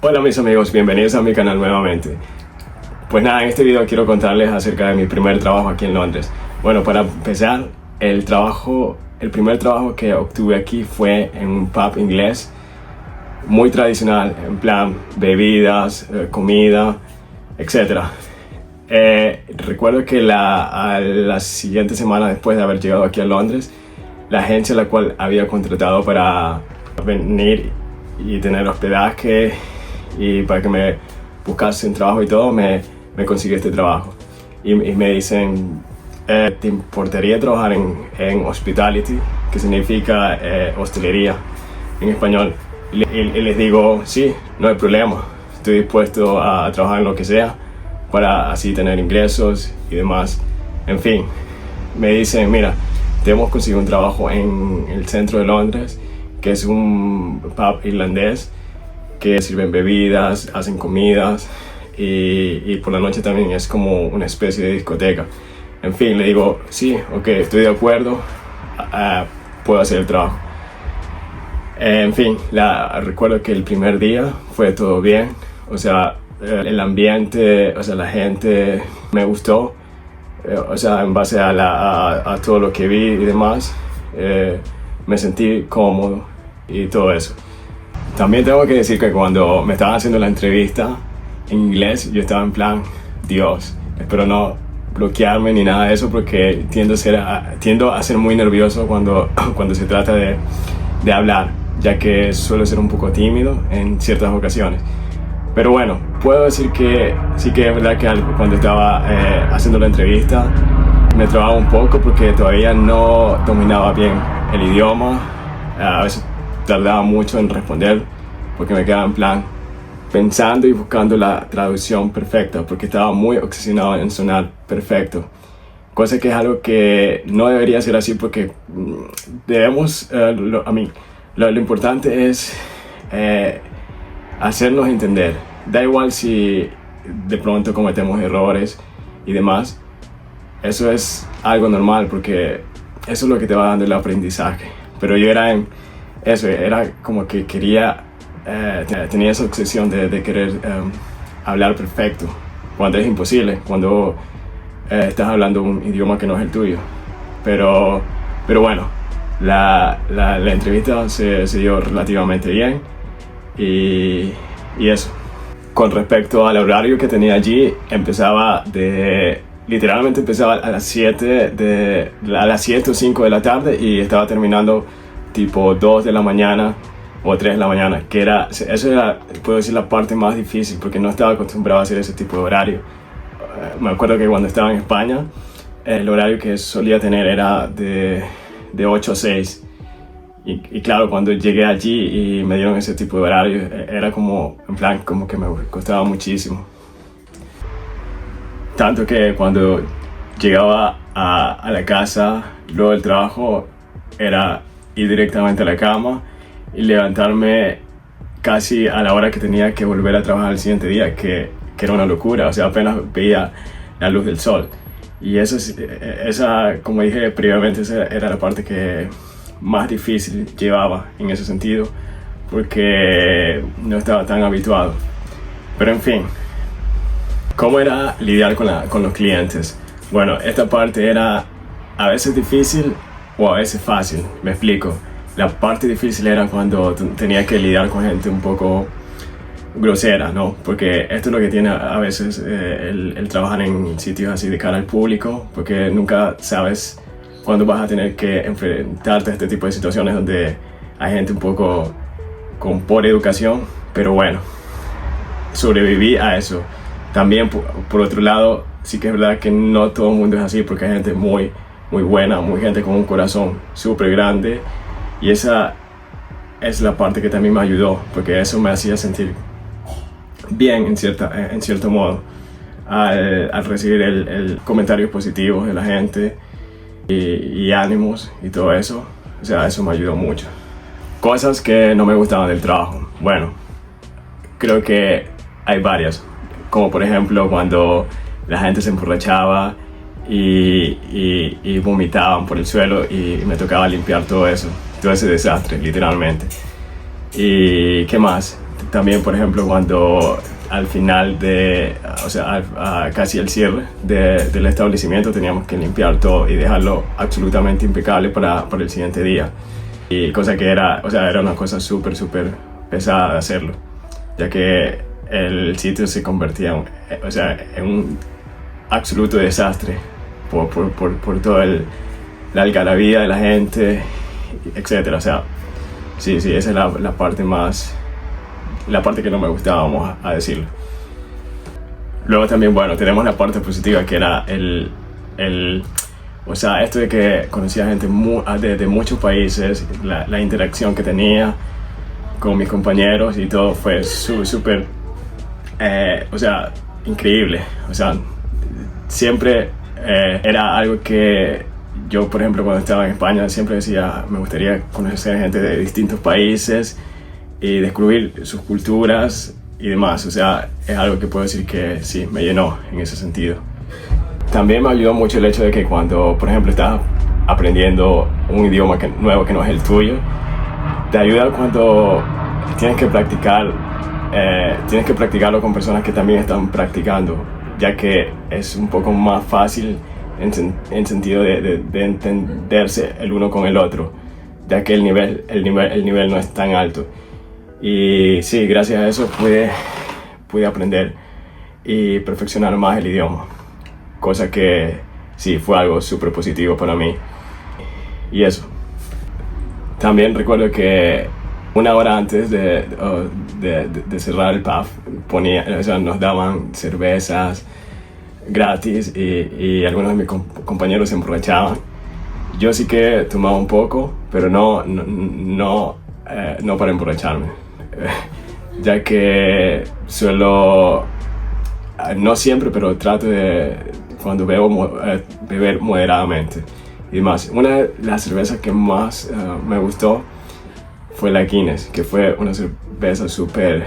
Hola mis amigos, bienvenidos a mi canal nuevamente. Pues nada, en este video quiero contarles acerca de mi primer trabajo aquí en Londres. Bueno, para empezar, el primer trabajo que obtuve aquí fue en un pub inglés muy tradicional, en plan bebidas, comida, etc. Recuerdo que a la siguiente semana después de haber llegado aquí a Londres, la agencia a la cual había contratado para venir y tener hospedaje y para que me buscase un trabajo y todo, me consiguió este trabajo. Y me dicen, ¿te importaría trabajar en hospitality? Que significa hostelería en español. Y les digo, sí, no hay problema. Estoy dispuesto a trabajar en lo que sea para así tener ingresos y demás. En fin, me dicen, mira, te hemos conseguido un trabajo en el centro de Londres, que es un pub irlandés que sirven bebidas, hacen comidas y por la noche también es como una especie de discoteca. En fin, le digo, sí, ok, estoy de acuerdo, puedo hacer el trabajo. En fin, recuerdo que el primer día fue todo bien, o sea, el ambiente, o sea, la gente me gustó, o sea, en base a todo lo que vi y demás, me sentí cómodo y todo eso. También tengo que decir que cuando me estaban haciendo la entrevista en inglés, yo estaba en plan, Dios, espero no bloquearme ni nada de eso porque tiendo a ser muy nervioso cuando se trata de hablar, ya que suelo ser un poco tímido en ciertas ocasiones. Pero bueno, puedo decir que sí que es verdad que cuando estaba haciendo la entrevista me trababa un poco porque todavía no dominaba bien el idioma. A veces tardaba mucho en responder porque me quedaba en plan pensando y buscando la traducción perfecta porque estaba muy obsesionado en sonar perfecto, cosa que es algo que no debería ser así porque debemos, lo importante es hacernos entender. Da igual si de pronto cometemos errores y demás, eso es algo normal porque eso es lo que te va dando el aprendizaje. Pero yo era como que tenía esa obsesión de querer hablar perfecto, cuando es imposible, cuando estás hablando un idioma que no es el tuyo. Pero bueno, la entrevista se dio relativamente bien y eso. Con respecto al horario que tenía allí, literalmente empezaba a las 7 o 5 de la tarde y estaba terminando tipo 2 de la mañana o 3 de la mañana, eso era, puedo decir, la parte más difícil porque no estaba acostumbrado a hacer ese tipo de horario. Me acuerdo que cuando estaba en España, el horario que solía tener era de 8 a 6. Y claro, cuando llegué allí y me dieron ese tipo de horario, era como, en plan, como que me costaba muchísimo. Tanto que cuando llegaba a la casa, luego del trabajo, era ir directamente a la cama y levantarme casi a la hora que tenía que volver a trabajar el siguiente día, que era una locura, o sea, apenas veía la luz del sol. Y esa, como dije previamente, esa era la parte que más difícil llevaba en ese sentido, porque no estaba tan habituado. Pero en fin, ¿cómo era lidiar con los clientes? Bueno, esta parte era a veces difícil o a veces fácil, me explico. La parte difícil era cuando tenía que lidiar con gente un poco grosera, ¿no? Porque esto es lo que tiene a veces el trabajar en sitios así de cara al público, porque nunca sabes cuándo vas a tener que enfrentarte a este tipo de situaciones donde hay gente un poco con poca educación. Pero bueno, sobreviví a eso. También, por otro lado, sí que es verdad que no todo el mundo es así, porque hay gente muy, muy buena, gente con un corazón súper grande. Y esa es la parte que también me ayudó, porque eso me hacía sentir bien en cierto modo al recibir el comentarios positivos de la gente y ánimos y todo eso. O sea, eso me ayudó mucho. Cosas que no me gustaban del trabajo. Bueno, creo que hay varias, como por ejemplo cuando la gente se emborrachaba y vomitaban por el suelo y me tocaba limpiar todo ese desastre, literalmente. ¿Y qué más? también, por ejemplo, cuando al final o sea, casi al cierre del establecimiento teníamos que limpiar todo y dejarlo absolutamente impecable para el siguiente día. Y cosa que era, o sea, era una cosa súper pesada de hacerlo, ya que el sitio se convertía o sea, en un absoluto desastre por toda la algarabía de la gente, etcétera. O sea, sí, esa es la parte más, la parte que no me gustaba, vamos a decirlo. Luego también, bueno, tenemos la parte positiva, que era o sea, esto de que conocía gente de muchos países, la interacción que tenía con mis compañeros y todo fue súper, o sea, increíble. O sea, siempre era algo que yo, por ejemplo, cuando estaba en España, siempre decía, me gustaría conocer gente de distintos países y descubrir sus culturas y demás. O sea, es algo que puedo decir que sí, me llenó en ese sentido. También me ayudó mucho el hecho de que cuando, por ejemplo, estás aprendiendo un idioma nuevo que no es el tuyo, te ayuda cuando tienes que practicarlo con personas que también están practicando, ya que es un poco más fácil en sentido de entenderse el uno con el otro, ya que el nivel no es tan alto. Y sí, gracias a eso pude aprender y perfeccionar más el idioma, cosa que sí fue algo súper positivo para mí. Y eso. También recuerdo que una hora antes de cerrar el pub o sea, nos daban cervezas gratis y algunos de mis compañeros se emborrachaban. Yo sí que tomaba un poco, pero no para emborracharme, ya que suelo, no siempre, pero trato de, cuando bebo, beber moderadamente y más. Una de las cervezas que más me gustó fue la Guinness, que fue una cerveza súper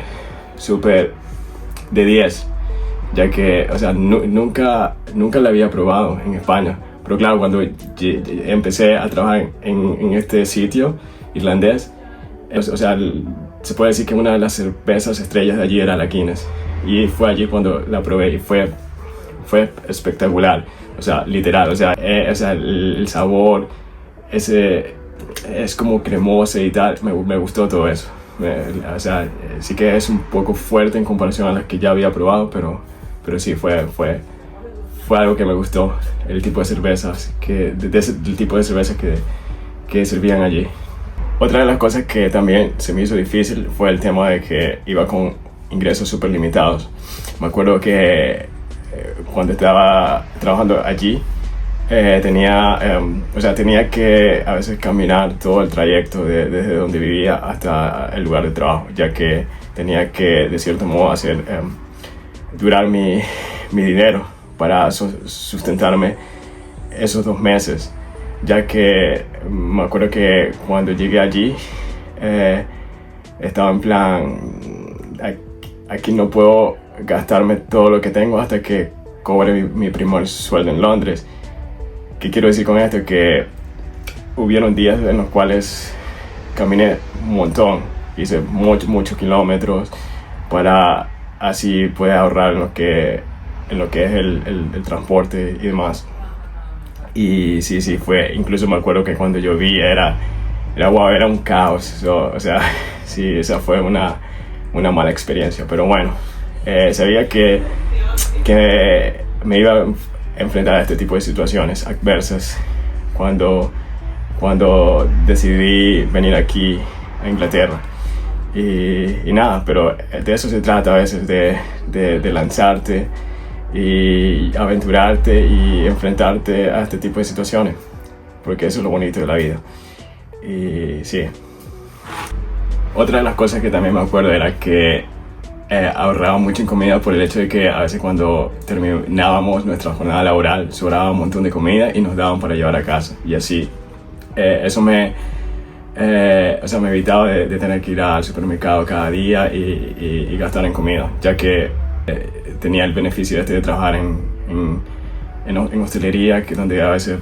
de 10, ya que, o sea, nunca la había probado en España. Pero claro, cuando empecé a trabajar en este sitio irlandés, o sea, se puede decir que una de las cervezas estrellas de allí era la Guinness. Y fue allí cuando la probé y fue espectacular. O sea, literal, o sea, el sabor, es como cremoso y tal, me gustó todo eso. O sea, sí que es un poco fuerte en comparación a las que ya había probado, pero sí, fue algo que me gustó, el tipo de cervezas, el tipo de cervezas que servían allí. Otra de las cosas que también se me hizo difícil fue el tema de que iba con ingresos súper limitados. Me acuerdo que cuando estaba trabajando allí, tenía que a veces caminar todo el trayecto desde donde vivía hasta el lugar de trabajo, ya que tenía que, de cierto modo, hacer durar mi dinero para sustentarme esos 2 meses, ya que me acuerdo que cuando llegué allí estaba en plan, aquí no puedo gastarme todo lo que tengo hasta que cobre mi primer sueldo en Londres. ¿Qué quiero decir con esto? Que hubieron días en los cuales caminé un montón, hice muchos kilómetros para así poder ahorrar en lo que es el transporte y demás. Y sí, fue, incluso me acuerdo que cuando lloví era un caos. O sea, sí, esa fue una mala experiencia, pero bueno, sabía que me iba a enfrentar a este tipo de situaciones adversas cuando decidí venir aquí a Inglaterra. Y nada, pero de eso se trata a veces, de lanzarte y aventurarte y enfrentarte a este tipo de situaciones, porque eso es lo bonito de la vida. Y sí. Otra de las cosas que también me acuerdo era que ahorraba mucho en comida por el hecho de que a veces cuando terminábamos nuestra jornada laboral sobraba un montón de comida y nos daban para llevar a casa, y así eso me evitaba de tener que ir al supermercado cada día y gastar en comida, ya que tenía el beneficio de trabajar en hostelería, que donde a veces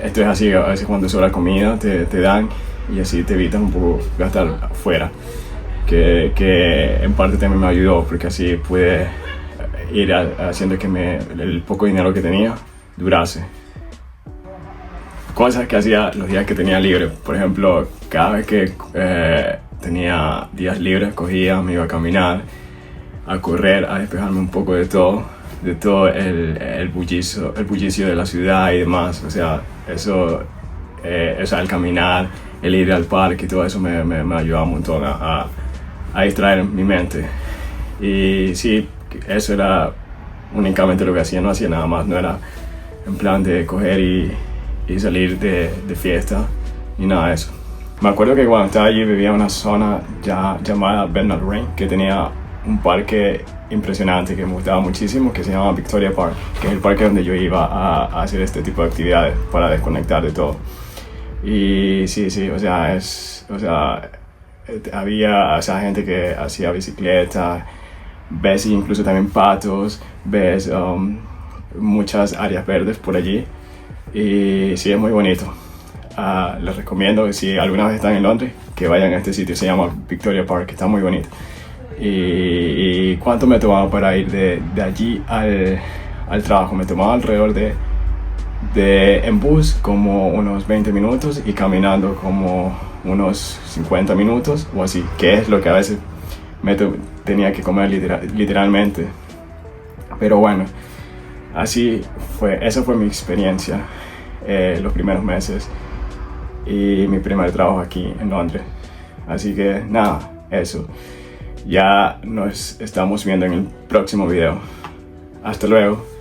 esto es así, a veces cuando sobra comida te dan, y así te evitas un poco gastar afuera. que en parte también me ayudó, porque así pude ir haciendo que el poco dinero que tenía durase. Cosas que hacía los días que tenía libre. Por ejemplo, cada vez que tenía días libres, cogía, me iba a caminar, a correr, a despejarme un poco de todo el bullicio de la ciudad y demás. O sea, eso, el caminar, el ir al parque y todo eso me ayudaba un montón a distraer mi mente. Y sí, eso era únicamente lo que hacía, no hacía nada más, no era en plan de coger y salir de fiesta ni nada de eso. Me acuerdo que cuando estaba allí vivía en una zona ya llamada Bethnal Green, que tenía un parque impresionante que me gustaba muchísimo, que se llama Victoria Park, que es el parque donde yo iba a hacer este tipo de actividades para desconectar de todo. Y sí, o sea, había gente que hacía bicicleta, ves incluso también patos, ves muchas áreas verdes por allí. Y sí, es muy bonito. Les recomiendo, si alguna vez están en Londres, que vayan a este sitio. Se llama Victoria Park, está muy bonito. ¿Y cuánto me tomaba para ir de allí al trabajo? Me tomaba alrededor en bus como unos 20 minutos y caminando como unos 50 minutos o así, que es lo que a veces tenía que comer literalmente. Pero bueno, esa fue mi experiencia los primeros meses y mi primer trabajo aquí en Londres. Así que nada, eso. Ya nos estamos viendo en el próximo video. Hasta luego.